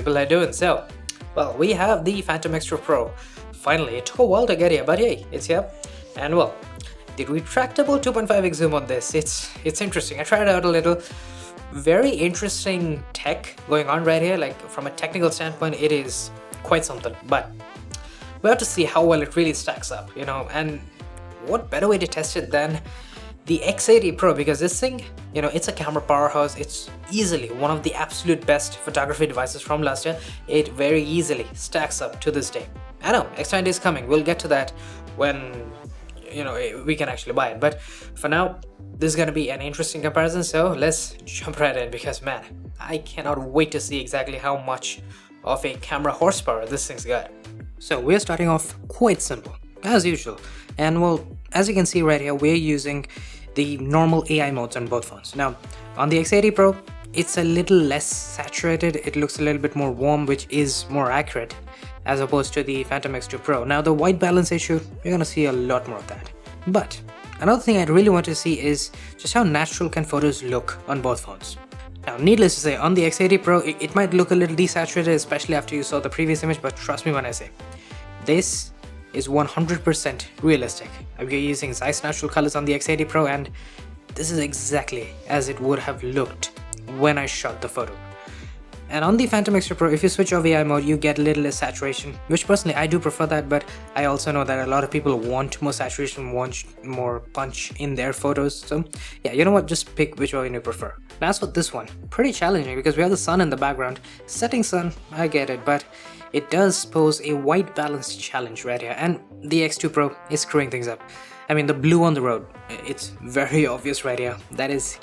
people are doing? So, well, we have the Phantom Extra Pro. Finally, it took a while to get here, but hey, it's here. And well, the retractable 2.5x zoom on this, it's interesting. I tried it out a little. Very interesting tech going on right here. Like from a technical standpoint, it is quite something, but we have to see how well it really stacks up, you know. And what better way to test it than the X80 Pro, because this thing, you know, it's a camera powerhouse. It's easily one of the absolute best photography devices from last year. It very easily stacks up to this day. I know X90 is coming, we'll get to that when, you know, we can actually buy it, but for now this is gonna be an interesting comparison, so let's jump right in, because man, I cannot wait to see exactly how much of a camera horsepower this thing's got. So we're starting off quite simple as usual, and well, as you can see right here, we're using the normal AI modes on both phones. Now on the X80 Pro, it's a little less saturated, it looks a little bit more warm, which is more accurate as opposed to the Phantom X2 Pro. Now the white balance issue, you're gonna see a lot more of that. But another thing I'd really want to see is just how natural can photos look on both phones. Now needless to say, on the X80 Pro, it might look a little desaturated, especially after you saw the previous image, but trust me when I say, this is 100% realistic. We're using Zeiss natural colors on the X80 Pro, and this is exactly as it would have looked when I shot the photo. And on the Phantom Extra Pro, if you switch off AI mode, you get a little less saturation, which personally I do prefer that, but I also know that a lot of people want more saturation, want more punch in their photos. So yeah, you know what, just pick which one you prefer. Now as for this one, pretty challenging because we have the sun in the background. Setting sun, I get it, but it does pose a white balance challenge right here, and the X2 Pro is screwing things up. I mean, the blue on the road, it's very obvious right here. That is,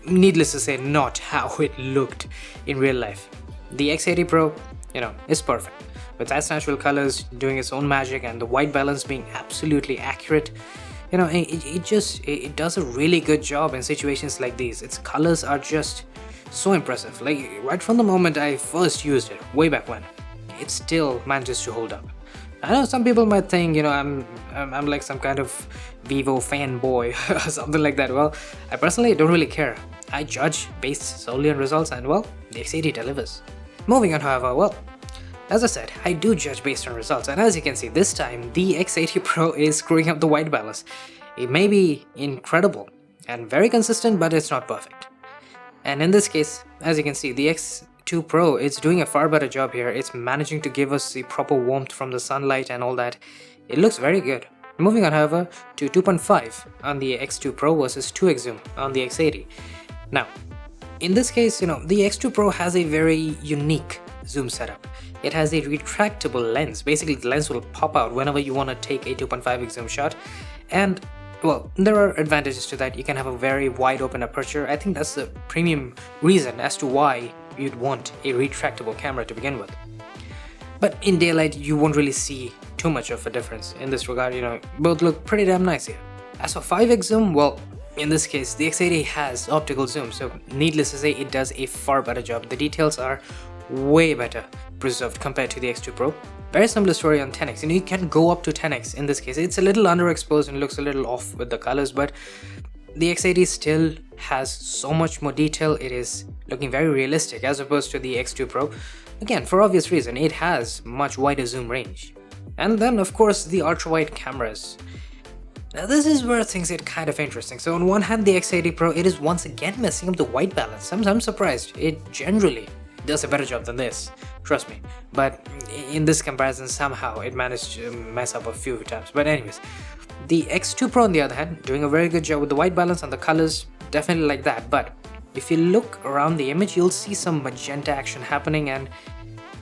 needless to say, not how it looked in real life. The X80 Pro, you know, is perfect, with its natural colors doing its own magic and the white balance being absolutely accurate. You know, it does a really good job in situations like these. Its colors are just so impressive. Like right from the moment I first used it, way back when, it still manages to hold up. I know some people might think, you know, I'm like some kind of Vivo fanboy or something like that. Well, I personally don't really care. I judge based solely on results, and well, the X80 delivers. Moving on, however, well, as I said, I do judge based on results, and as you can see, this time the X80 Pro is screwing up the white balance. It may be incredible and very consistent, but it's not perfect. And in this case, as you can see, the X2 Pro is doing a far better job here. It's managing to give us the proper warmth from the sunlight and all that. It looks very good. Moving on, however, to 2.5 on the X2 Pro versus 2x zoom on the X80. Now, in this case, you know, the X2 Pro has a very unique zoom setup. It has a retractable lens. Basically, the lens will pop out whenever you want to take a 2.5x zoom shot, and well, there are advantages to that. You can have a very wide open aperture. I think that's the premium reason as to why you'd want a retractable camera to begin with. But in daylight, you won't really see too much of a difference in this regard. You know, both look pretty damn nice here. As for 5x zoom, well, in this case, the X80 has optical zoom, so needless to say, it does a far better job. The details are way better preserved compared to the X2 Pro. Very similar story on 10x, and you can go up to 10x in this case. It's a little underexposed and looks a little off with the colors, but the X80 still has so much more detail. It is looking very realistic as opposed to the X2 Pro. Again, for obvious reason, it has much wider zoom range. And then of course the ultra-wide cameras. Now this is where things get kind of interesting. So on one hand, the X80 Pro, it is once again messing up the white balance. I'm surprised. It generally does a better job than this, trust me. But in this comparison, somehow it managed to mess up a few times. But anyways, the X2 Pro on the other hand, doing a very good job with the white balance and the colors, definitely like that. But if you look around the image, you'll see some magenta action happening, and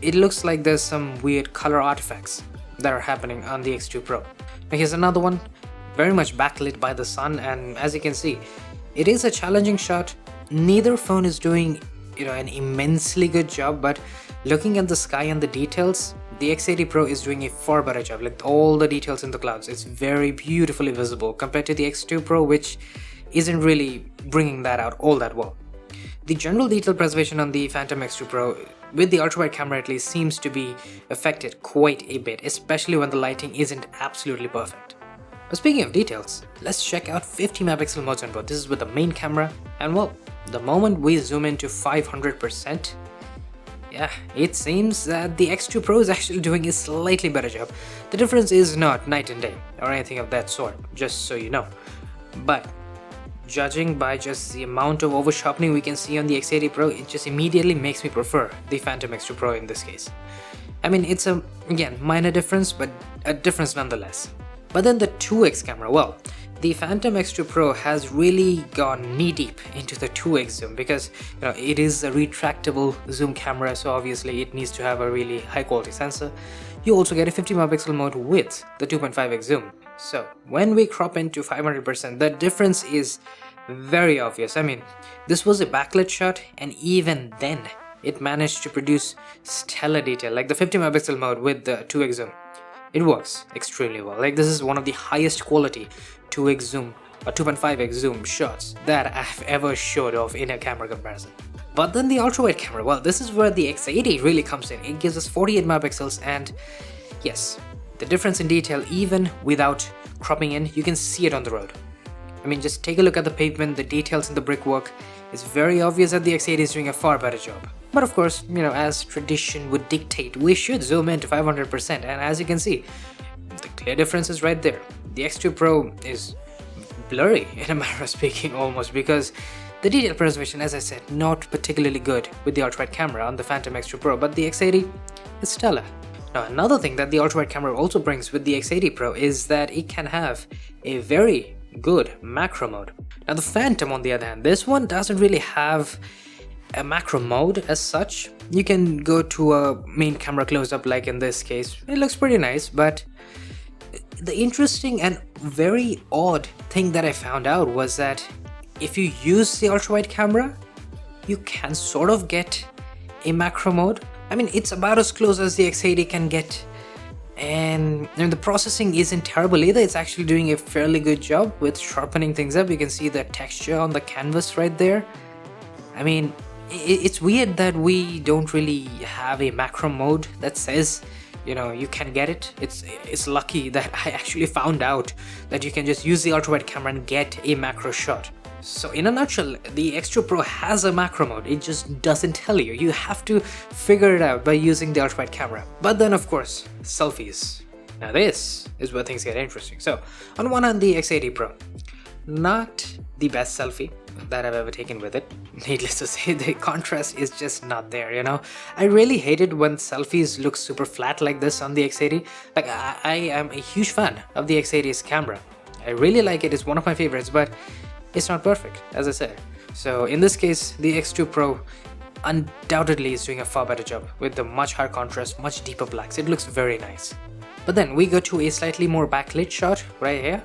it looks like there's some weird color artifacts that are happening on the X2 Pro. Now here's another one, very much backlit by the sun, and as you can see, it is a challenging shot. Neither phone is doing, you know, an immensely good job, but looking at the sky and the details, the X80 Pro is doing a far better job. Like all the details in the clouds, it's very beautifully visible compared to the X2 Pro, which isn't really bringing that out all that well. The general detail preservation on the Phantom X2 Pro, with the ultrawide camera at least, seems to be affected quite a bit, especially when the lighting isn't absolutely perfect. But speaking of details, let's check out 50 megapixel modes on both. This is with the main camera, and well, the moment we zoom into 500%, Yeah, it seems that the X2 Pro is actually doing a slightly better job. The difference is not night and day or anything of that sort, just so you know. But judging by just the amount of over sharpening we can see on the X80 Pro, it just immediately makes me prefer the Phantom X2 Pro in this case. I mean, it's a, again, minor difference, but a difference nonetheless. But then the 2x camera, well, the Phantom X2 Pro has really gone knee-deep into the 2x zoom because, you know, it is a retractable zoom camera, so obviously it needs to have a really high-quality sensor. You also get a 50 megapixel mode with the 2.5x zoom. So when we crop into 500%, the difference is very obvious. I mean, this was a backlit shot, and even then, it managed to produce stellar detail, like the 50 megapixel mode with the 2x zoom. It works extremely well. Like, this is one of the highest quality 2x zoom or 2.5x zoom shots that I've ever showed off in a camera comparison. But then the ultra-wide camera, well, this is where the X80 really comes in. It gives us 48 megapixels, and yes, the difference in detail, even without cropping in, you can see it on the road. I mean, just take a look at the pavement, the details in the brickwork. It's very obvious that the X80 is doing a far better job. But of course, you know, as tradition would dictate, we should zoom in to 500%, and as you can see, the clear difference is right there. The X2 Pro is blurry, in a manner of speaking, almost, because the detail preservation, as I said, not particularly good with the ultra-wide camera on the Phantom X2 Pro, but the X80 is stellar. Now, another thing that the ultra-wide camera also brings with the X80 Pro is that it can have a very good macro mode. Now, the Phantom, on the other hand, this one doesn't really have a macro mode as such. You can go to a main camera close-up like in this case. It looks pretty nice, but the interesting and very odd thing that I found out was that if you use the ultra-wide camera, you can sort of get a macro mode. I mean, it's about as close as the X80 can get, and the processing isn't terrible either. It's actually doing a fairly good job with sharpening things up. You can see the texture on the canvas right there. I mean, it's weird that we don't really have a macro mode that says, you know, you can get it. It's lucky that I actually found out that you can just use the ultra-wide camera and get a macro shot. So in a nutshell, the X2 Pro has a macro mode, it just doesn't tell you. You have to figure it out by using the ultra-wide camera. But then of course, selfies. Now this is where things get interesting. So on one hand, the X80 Pro, not the best selfie that I've ever taken with it. Needless to say, the contrast is just not there, you know. I really hate it when selfies look super flat like this on the X80. Like, I am a huge fan of the X80's camera. I really like it, it's one of my favorites, but it's not perfect, as I said. So in this case, the X2 Pro undoubtedly is doing a far better job with the much higher contrast, much deeper blacks. It looks very nice. But then we go to a slightly more backlit shot right here,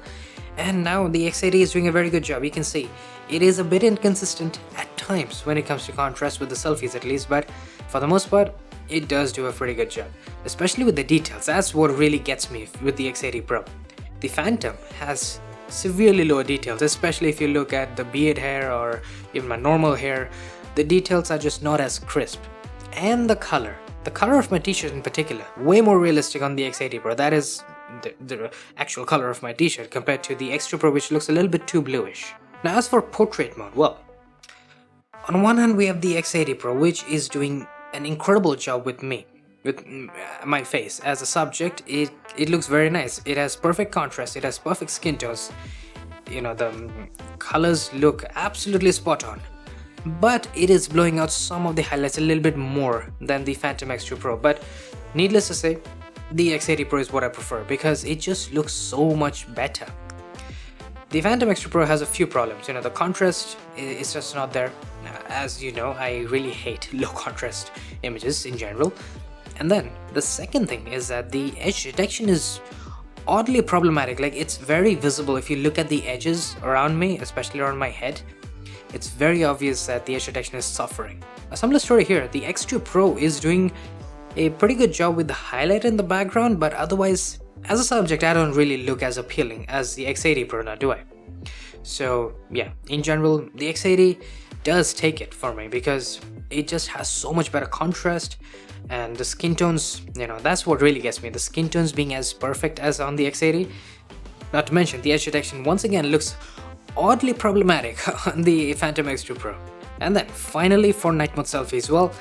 and now the X80 is doing a very good job. You can see it is a bit inconsistent at times when it comes to contrast with the selfies at least, but for the most part, it does do a pretty good job, especially with the details. That's what really gets me with the X80 Pro. The Phantom has severely lower details, especially if you look at the beard hair or even my normal hair. The details are just not as crisp. And the color of my t-shirt in particular, way more realistic on the X80 Pro. That is the actual color of my t-shirt compared to the X2 Pro, which looks a little bit too bluish. Now as for portrait mode, well, on one hand we have the X80 Pro, which is doing an incredible job with me, with my face as a subject. It looks very nice. It has perfect contrast, it has perfect skin tones, you know, the colors look absolutely spot on. But it is blowing out some of the highlights a little bit more than the Phantom X2 Pro. But needless to say, the X80 Pro is what I prefer because it just looks so much better. The Phantom X2 Pro has a few problems. You know, the contrast is just not there. As you know, I really hate low contrast images in general. And then the second thing is that the edge detection is oddly problematic. Like, it's very visible if you look at the edges around me, especially around my head. It's very obvious that the edge detection is suffering. A similar story here. The X2 Pro is doing a pretty good job with the highlight in the background, but otherwise, as a subject, I don't really look as appealing as the X80 Pro now, do I? So yeah, in general, the X80 does take it for me because it just has so much better contrast, and the skin tones, you know, that's what really gets me. The skin tones being as perfect as on the X80. Not to mention, the edge detection once again looks oddly problematic on the Phantom X2 Pro. And then finally for night mode selfies, well,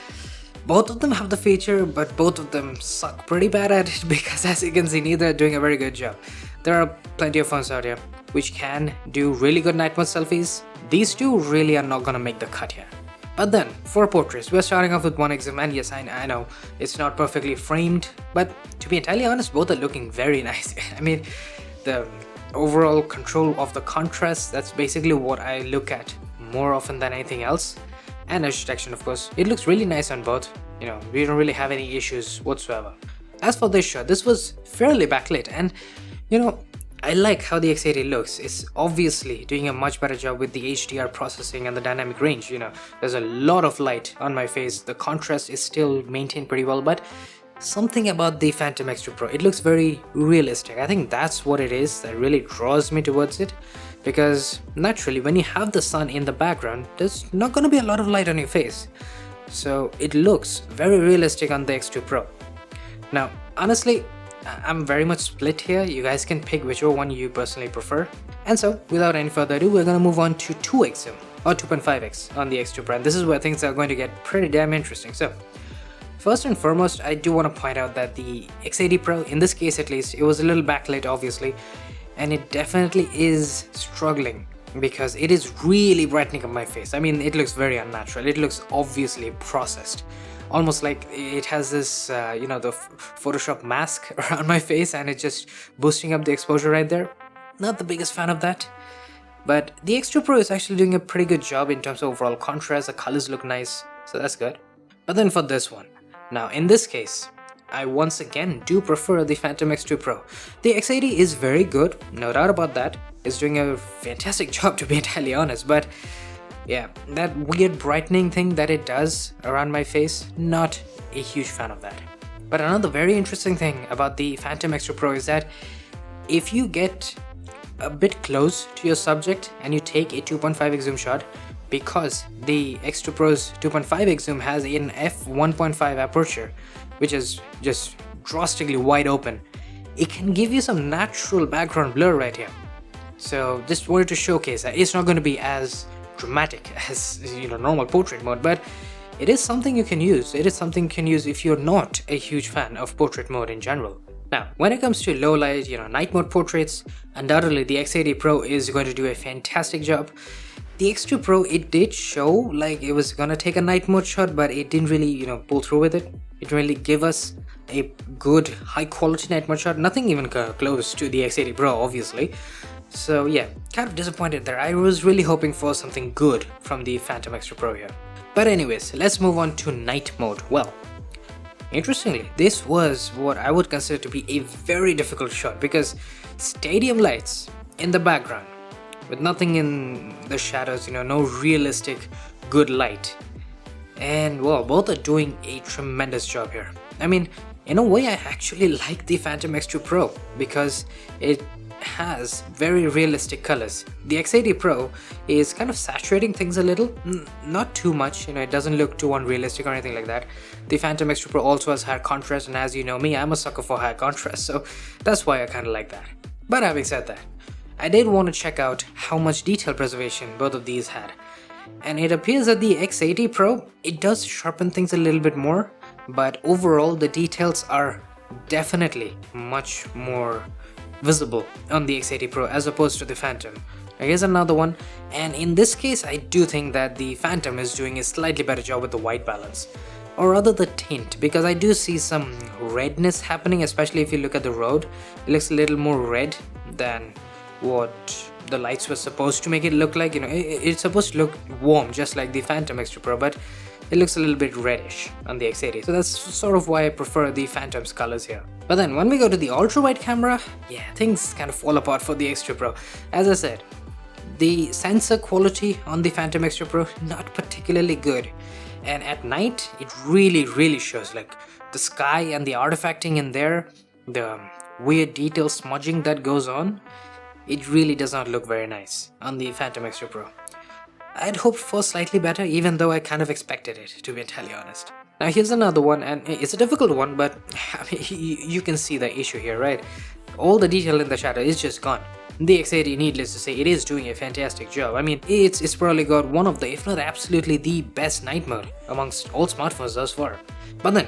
Both of them have the feature, but both of them suck pretty bad at it because as you can see, neither are doing a very good job. There are plenty of phones out here which can do really good night mode selfies. These two really are not gonna make the cut here. But then, for portraits, we're starting off with 1x, and yes, I know it's not perfectly framed, but to be entirely honest, both are looking very nice. I mean, the overall control of the contrast, that's basically what I look at more often than anything else. And edge detection, of course, it looks really nice on both. You know, we don't really have any issues whatsoever. As for this shot, this was fairly backlit, and you know, I like how the X80 looks. It's obviously doing a much better job with the HDR processing and the dynamic range. You know, there's a lot of light on my face. The contrast is still maintained pretty well, but something about the Phantom X2 Pro, it looks very realistic. I think that's what it is that really draws me towards it, because naturally when you have the sun in the background, there's not going to be a lot of light on your face. So it looks very realistic on the X2 Pro. Now, honestly, I'm very much split here. You guys can pick whichever one you personally prefer. And so, without any further ado, we're gonna move on to 2x zoom, or 2.5x on the X2 Pro. And this is where things are going to get pretty damn interesting. So, first and foremost, I do want to point out that the X80 Pro, in this case at least, it was a little backlit obviously, and it definitely is struggling because it is really brightening up my face. I mean, it looks very unnatural. It looks obviously processed. Almost like it has this, you know, the Photoshop mask around my face, and it's just boosting up the exposure right there. Not the biggest fan of that. But the X2 Pro is actually doing a pretty good job in terms of overall contrast. The colors look nice, so that's good. But then for this one, now in this case, I once again do prefer the Phantom X2 Pro. The X80 is very good, no doubt about that. It's doing a fantastic job, to be entirely honest, but yeah, that weird brightening thing that it does around my face, not a huge fan of that. But another very interesting thing about the Phantom X2 Pro is that if you get a bit close to your subject and you take a 2.5x zoom shot, because the X2 Pro's 2.5x zoom has an f1.5 aperture, which is just drastically wide open, it can give you some natural background blur right here. So just wanted to showcase that it's not going to be as dramatic as, you know, normal portrait mode, but it is something you can use. It is something you can use if you're not a huge fan of portrait mode in general. Now, when it comes to low light, you know, night mode portraits, undoubtedly the X80 Pro is going to do a fantastic job. The X2 Pro, it did show like it was gonna take a night mode shot, but it didn't really, you know, pull through with it. It really gave us a good high quality night mode shot, nothing even close to the X80 Pro obviously. So yeah, kind of disappointed there. I was really hoping for something good from the Phantom X2 Pro here. But anyways, let's move on to night mode. Well, interestingly, this was what I would consider to be a very difficult shot, because stadium lights in the background with nothing in the shadows, you know, no realistic good light. And well, both are doing a tremendous job here. I mean, in a way I actually like the Phantom X2 Pro because it has very realistic colors. The X80 Pro is kind of saturating things a little, not too much, you know, it doesn't look too unrealistic or anything like that. The Phantom X2 Pro also has higher contrast, and as you know me, I'm a sucker for high contrast, so that's why I kind of like that. But having said that, I did want to check out how much detail preservation both of these had. And it appears that the X80 Pro, it does sharpen things a little bit more, but overall the details are definitely much more visible on the X80 Pro as opposed to the Phantom. Now here's another one, and in this case I do think that the Phantom is doing a slightly better job with the white balance, or rather the tint, because I do see some redness happening, especially if you look at the road. It looks a little more red than what the lights were supposed to make it look like. You know, it's supposed to look warm just like the Phantom X2 Pro, but it looks a little bit reddish on the X80, so that's sort of why I prefer the Phantom's colors here. But then when we go to the ultra wide camera, yeah, things kind of fall apart for the X2 Pro. As I said, the sensor quality on the Phantom X2 Pro, not particularly good, and at night it really shows, like the sky and the artifacting in there, the weird detail smudging that goes on. It really does not look very nice on the Phantom X2 Pro. I'd hoped for slightly better, even though I kind of expected it, to be entirely honest. Now here's another one, and it's a difficult one, but I mean, you can see the issue here, right? All the detail in the shadow is just gone. The X80, needless to say, it is doing a fantastic job. I mean, it's probably got one of the, if not absolutely the best night mode amongst all smartphones thus far. But then,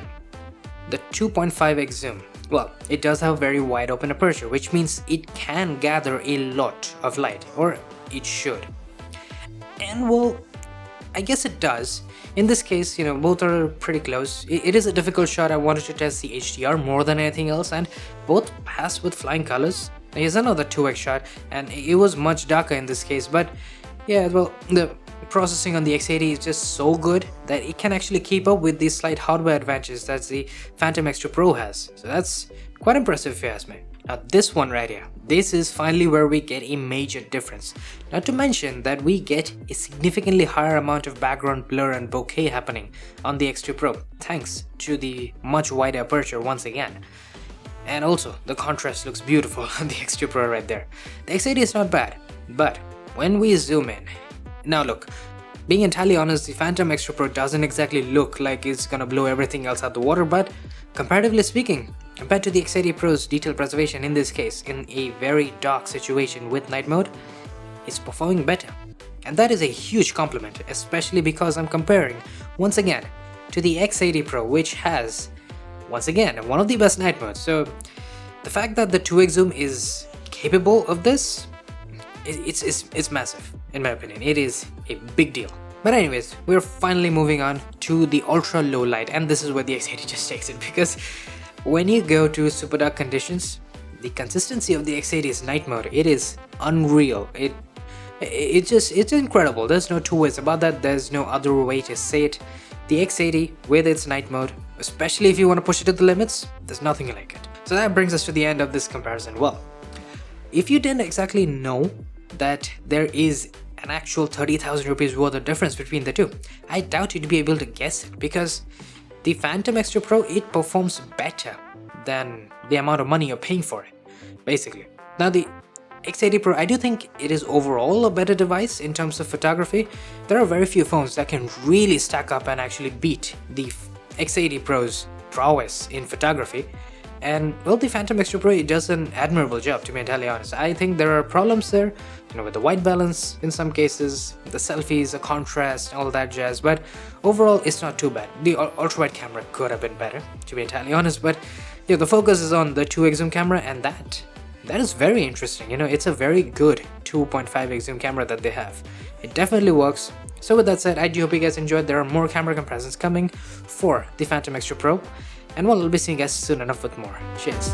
the 2.5x zoom, well, it does have a very wide open aperture, which means it can gather a lot of light, or it should. And well, I guess it does. In this case, both are pretty close. It is a difficult shot. I wanted to test the HDR more than anything else, and both passed with flying colors. Here's another 2x shot, and it was much darker in this case, but yeah, well, the processing on the X80 is just so good that it can actually keep up with the slight hardware advantages that the Phantom X2 Pro has. So that's quite impressive if you ask me. Now this one right here, this is finally where we get a major difference. Not to mention that we get a significantly higher amount of background blur and bokeh happening on the X2 Pro, thanks to the much wider aperture once again. And also, the contrast looks beautiful on the X2 Pro right there. The X80 is not bad, but when we zoom in, now look, being entirely honest, the Phantom X2 Pro doesn't exactly look like it's gonna blow everything else out the water, but comparatively speaking, compared to the X80 Pro's detail preservation in this case, in a very dark situation with night mode, it's performing better. And that is a huge compliment, especially because I'm comparing, once again, to the X80 Pro, which has, once again, one of the best night modes. So the fact that the 2x zoom is capable of this, it's massive, in my opinion. It is a big deal. But anyways, we're finally moving on to the ultra low light, and this is where the X80 just takes it, because when you go to super dark conditions, the consistency of the X80's night mode, it is unreal. It's incredible. There's no two ways about that. There's no other way to say it. The X80 with its night mode, especially if you want to push it to the limits, there's nothing like it. So that brings us to the end of this comparison. Well, if you didn't exactly know that there is an actual 30,000 rupees worth of difference between the two, I doubt you'd be able to guess it, because the Phantom X2 Pro, it performs better than the amount of money you're paying for it, basically. Now the X80 Pro, I do think it is overall a better device in terms of photography. There are very few phones that can really stack up and actually beat the X80 Pro's prowess in photography. And well, the Phantom X2 Pro, it does an admirable job, to be entirely honest. I think there are problems there, with the white balance in some cases, the selfies, the contrast, all that jazz, but overall it's not too bad. The ultra-wide camera could have been better, to be entirely honest, but yeah, the focus is on the 2x zoom camera, and that is very interesting. It's a very good 2.5x zoom camera that they have. It definitely works. So with that said, I do hope you guys enjoyed. There are more camera comparisons coming for the Phantom X2 Pro, and well, I'll be seeing you guys soon enough with more. Cheers.